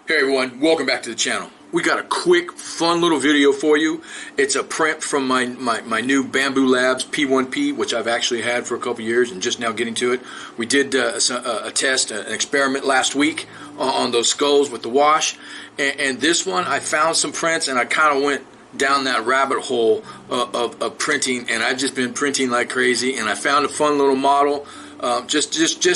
Hey everyone, welcome back to the channel. We got a quick, fun little video for you. It's a print from my new Bambu Labs P1P, which I've actually had for a couple years and just now getting to it. We did a test, an experiment last week on those skulls with the wash. And this one, I found some prints and I kind of went down that rabbit hole of printing, and I've just been printing like crazy, and I found a fun little model. Just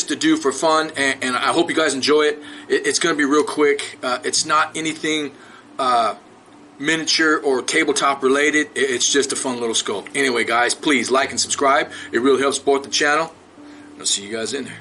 to do for fun, and I hope you guys enjoy it. It's going to be real quick. It's not anything miniature or tabletop related. It's just a fun little skull. Anyway, guys, please like and subscribe. It really helps support the channel. I'll see you guys in there.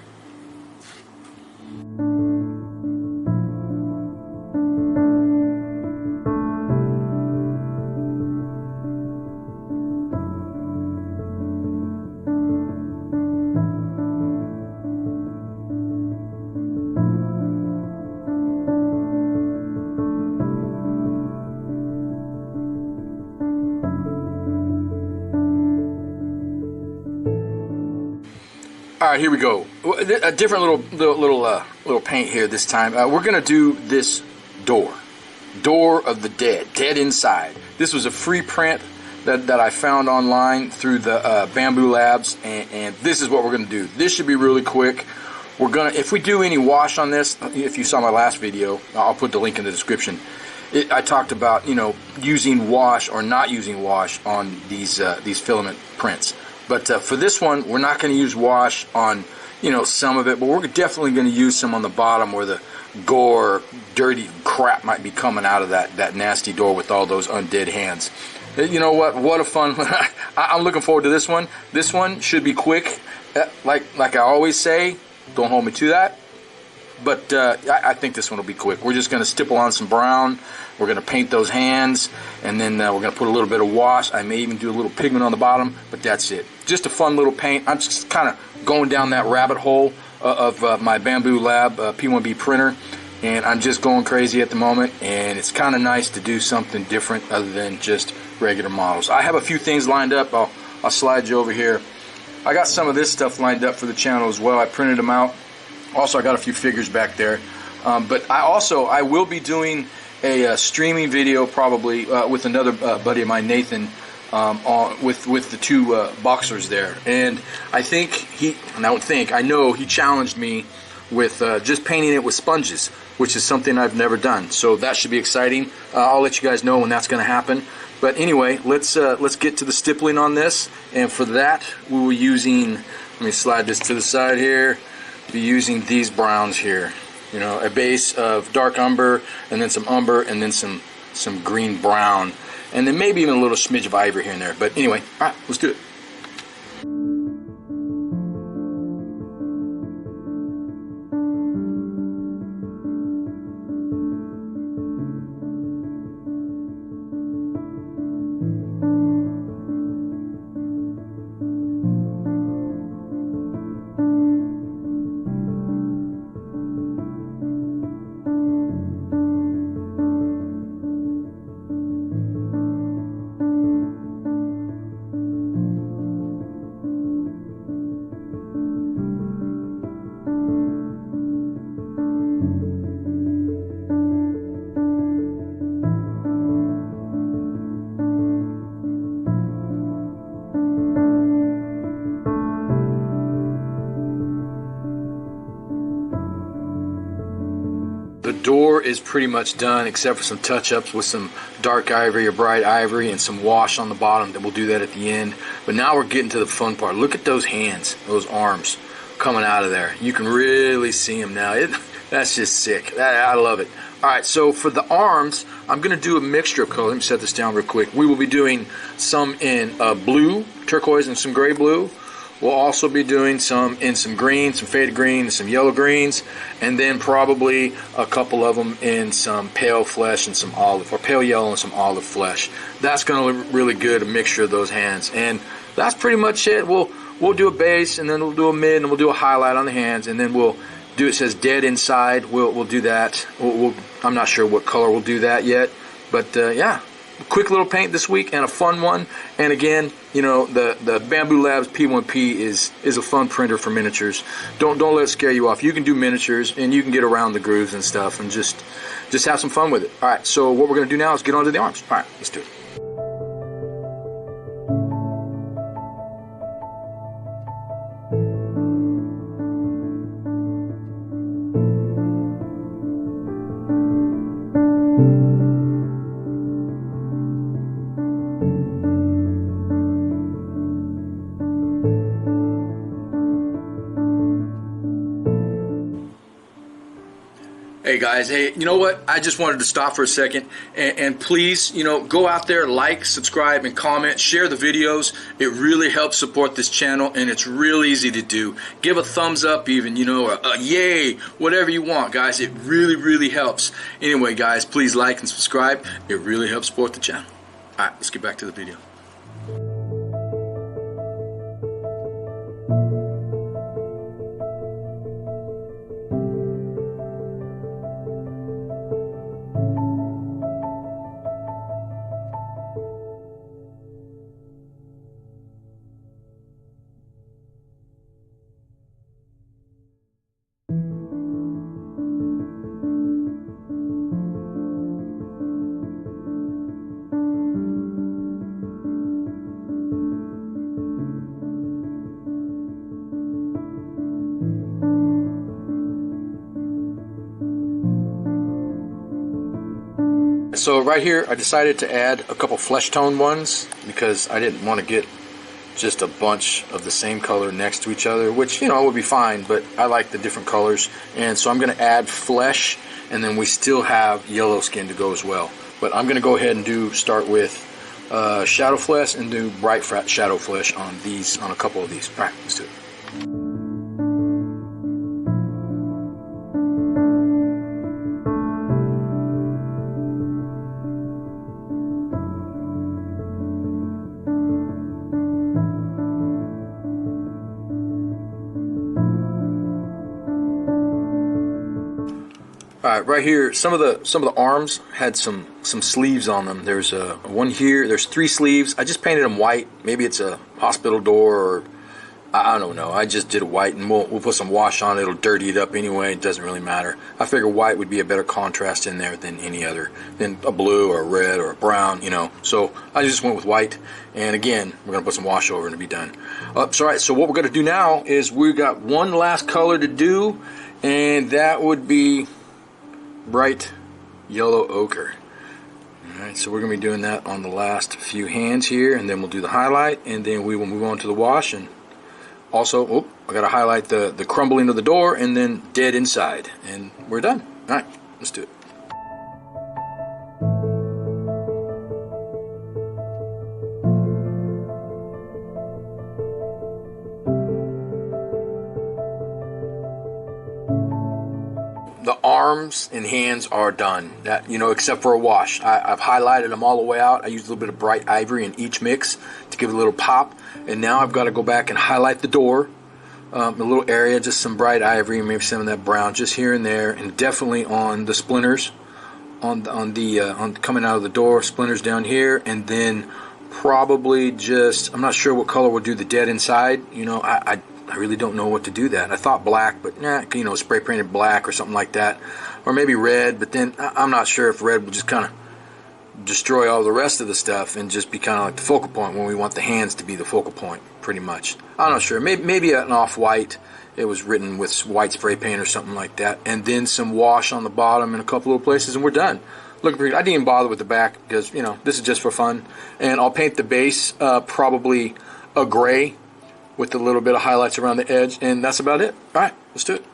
All right, here we go. A different little paint here this time. We're gonna do this door of the dead inside. This was a free print that I found online through the Bambu Labs, and this is what we're gonna do. This should be really quick. We're gonna, if we do any wash on this, if you saw my last video, I'll put the link in the description. I talked about, you know, using wash or not using wash on these filament prints. But for this one, we're not going to use wash on, you know, some of it, but we're definitely going to use some on the bottom where the gore, dirty crap might be coming out of that nasty door with all those undead hands. You know what a fun one. I'm looking forward to this one. This one should be quick. Like I always say, don't hold me to that. But I think this one will be quick. We're just going to stipple on some brown. We're going to paint those hands, and then we're going to put a little bit of wash. I may even do a little pigment on the bottom, but that's it. Just a fun little paint. I'm just kind of going down that rabbit hole of my Bambu Lab P1P printer, and I'm just going crazy at the moment, and it's kind of nice to do something different other than just regular models. I have a few things lined up. I'll slide you over here. I got some of this stuff lined up for the channel as well. I printed them out. Also, I got a few figures back there, but I will be doing a streaming video probably with another buddy of mine, Nathan, with the two boxers there. And I know he challenged me with just painting it with sponges, which is something I've never done. So that should be exciting. I'll let you guys know when that's going to happen. But anyway, let's get to the stippling on this. And for that, we were using. Let me slide this to the side here. Be using these browns here, you know, a base of dark umber, and then some umber, and then some green brown, and then maybe even a little smidge of ivory here and there. But anyway, all right, let's do it. The door is pretty much done except for some touch-ups with some dark ivory or bright ivory and some wash on the bottom. That we'll do that at the end. But now we're getting to the fun part. Look at those hands, those arms coming out of there. You can really see them now. That's just sick. I love it. All right, so for the arms, I'm going to do a mixture of colors. Let me set this down real quick. We will be doing some in blue, turquoise, and some gray blue. We'll also be doing some in some green, some faded green, and some yellow greens, and then probably a couple of them in some pale flesh and some olive, or pale yellow and some olive flesh. That's going to look really good, a mixture of those hands. And that's pretty much it. We'll do a base, and then we'll do a mid, and we'll do a highlight on the hands, and then we'll do, it says dead inside. We'll do that. I'm not sure what color we'll do that yet, but yeah. quick little paint this week and a fun one. And again, you know, the Bambu Labs P1P is a fun printer for miniatures. Don't let it scare you off. You can do miniatures and you can get around the grooves and stuff and just have some fun with it. All right, so what we're going to do now is get onto the arms. All right, let's do it. Hey guys, hey, you know what? I just wanted to stop for a second and please, you know, go out there, like, subscribe, and comment, share the videos. It really helps support this channel and it's real easy to do. Give a thumbs up even, you know, a yay, whatever you want, guys. It really, really helps. Anyway, guys, please like and subscribe. It really helps support the channel. All right, let's get back to the video. So right here, I decided to add a couple flesh tone ones because I didn't want to get just a bunch of the same color next to each other, which, you know, would be fine, but I like the different colors. And so I'm going to add flesh, and then we still have yellow skin to go as well. But I'm going to go ahead and start with shadow flesh and do bright shadow flesh on a couple of these. All right, let's do it. All right, right here, some of the arms had some sleeves on them. There's one here. There's 3 sleeves. I just painted them white. Maybe it's a hospital door, or I don't know. I just did it white, and we'll put some wash on it. It'll dirty it up anyway. It doesn't really matter. I figure white would be a better contrast in there than any other, than a blue or a red or a brown, you know. So I just went with white, and again, we're gonna put some wash over and it'll be done. So all right. So what we're gonna do now is we've got one last color to do, and that would be bright yellow ochre. Alright, so we're going to be doing that on the last few hands here, and then we'll do the highlight, and then we will move on to the wash. And also, I got to highlight the crumbling of the door, and then dead inside, and we're done. Alright, let's do it. The arms and hands are done, that, you know, except for a wash. I've highlighted them all the way out. I used a little bit of bright ivory in each mix to give it a little pop, and now I've got to go back and highlight the door, a little area, just some bright ivory, maybe some of that brown just here and there, and definitely on the splinters, on coming out of the door, splinters down here, and then probably just, I'm not sure what color will do the dead inside. You know, I really don't know what to do that. I thought black, but nah, you know, spray painted black or something like that, or maybe red, but then I'm not sure if red will just kind of destroy all the rest of the stuff and just be kind of like the focal point when we want the hands to be the focal point, pretty much. I'm not sure. Maybe an off-white. It was written with white spray paint or something like that, and then some wash on the bottom in a couple of places, and we're done. Looking pretty. I didn't even bother with the back because, you know, this is just for fun. And I'll paint the base probably a gray with a little bit of highlights around the edge, and that's about it. All right, let's do it.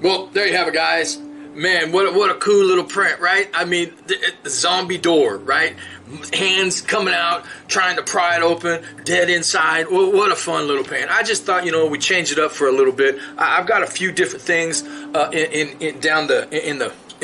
Well, there you have it, guys. Man, what a cool little print, right? I mean, the zombie door, right? Hands coming out, trying to pry it open, dead inside. Well, what a fun little paint. I just thought, we change it up for a little bit. I've got a few different things in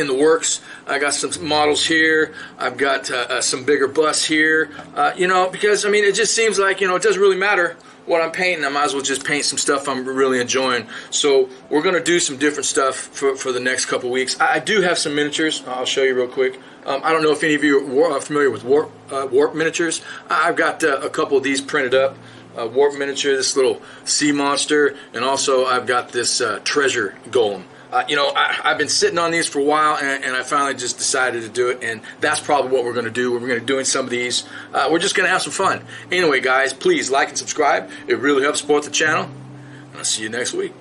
the works. I got some models here. I've got some bigger busts here. Because I mean, it just seems like it doesn't really matter what I'm painting. I might as well just paint some stuff I'm really enjoying. So we're going to do some different stuff for the next couple weeks. I do have some miniatures. I'll show you real quick. I don't know if any of you are familiar with warp miniatures. I've got a couple of these printed up. Warp miniature, this little sea monster, and also I've got this treasure golem. I've been sitting on these for a while, and I finally just decided to do it, and that's probably what we're going to do. We're going to be doing some of these. We're just going to have some fun. Anyway, guys, please like and subscribe. It really helps support the channel, and I'll see you next week.